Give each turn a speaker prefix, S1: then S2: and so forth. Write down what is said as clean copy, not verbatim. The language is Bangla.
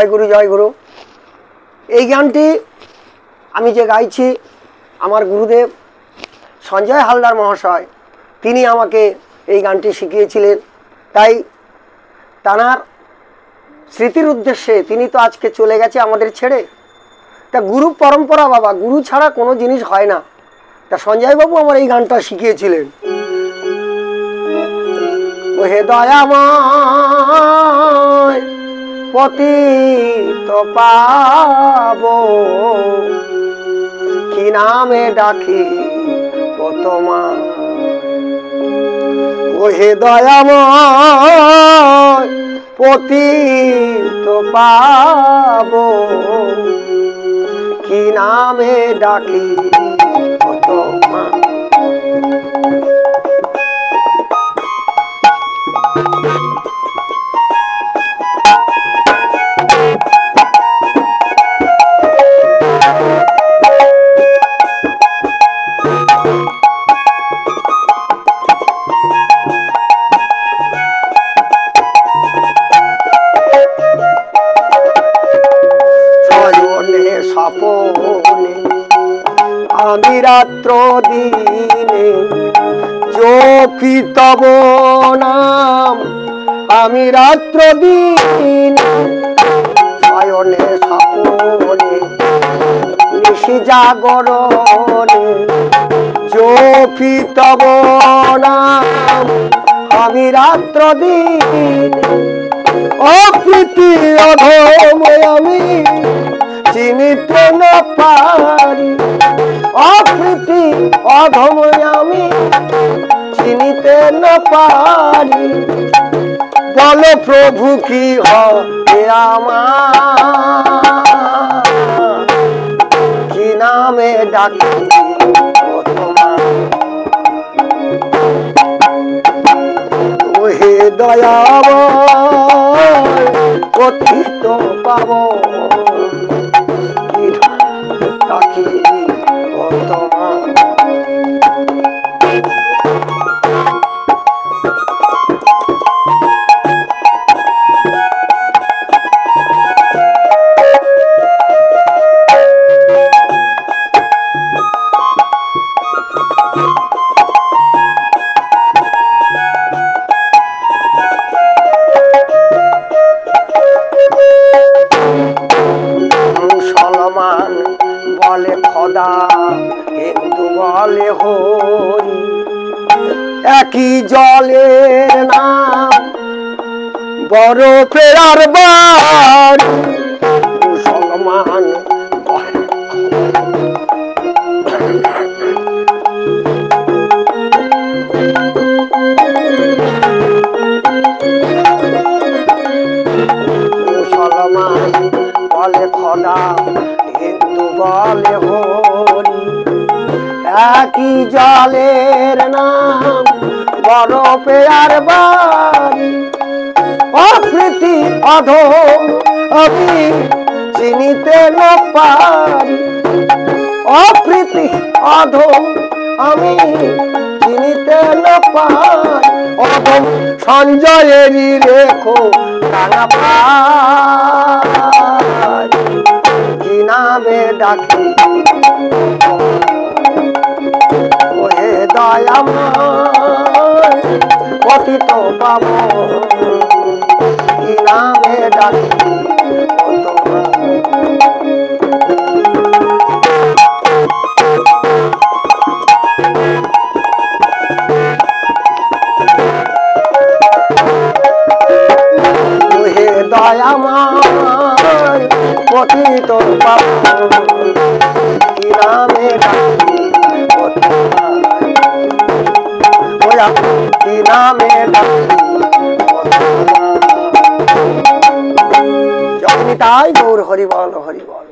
S1: জয় গুরু। এই গানটি আমি যে গাইছি আমার গুরুদেব সঞ্জয় হালদার মহাশয় তিনি আমাকে এই গানটি শিখিয়েছিলেন। তাই তানার স্মৃতির উদ্দেশ্যে, তিনি তো আজকে চলে গেছে আমাদের ছেড়ে, তা গুরু পরম্পরা বাবা, গুরু ছাড়া কোনো জিনিস হয় না। তা সঞ্জয় বাবু আমার এই গানটা শিখিয়েছিলেন। ওহে দয়াময় পতিত পাবো, কি নামে ডাকি তোমার। ওহে দয়াময় পতিত পাবো, কি নামে ডাকি তোমার। স্বপনে আমি রাত্র দিনে জপি তব নাম, আমি রাত্র দিনে শয়নে স্বপনে নিশি জাগরণে জপি তব নাম, আমি রাত্র দিনে অপ্রীতি অধম আমি চিনিতে না পারি, অপ্রীতি অধম আমি চিনিতে না পারি। বল প্রভু কি হবে আমার, কি নামে ডাকি তোমার। ওহে দয়াময় পতিত পাবো, ডাকি তোমার। মুসলমান বলে খোদা, হিন্দু বলে হরি, একই জলের নাম বরফের আর বাড়ি। মুসলমান মুসলমান বলে খোদা, হিন্দু বলে হরি, একই জলের নাম বরফে আর বাড়ি। অপ্রীতি অধম আমি চিনিতে না পারি, অপ্রীতি অধম আমি চিনিতে না পারি। অধম সঞ্জয়েরই রেখো রাঙা পারি, কি নামে ডাকি। ওহে দয়াময় পতিত পাবো, কি নামে ডাকি তোমার। ওহে দয়াময় পতিত পাবো, কি নামে ডাকি তোমার। ওরা কি নামে ডাকি তোমার। জয় নিতাই গৌর হরি বল, হরি বল।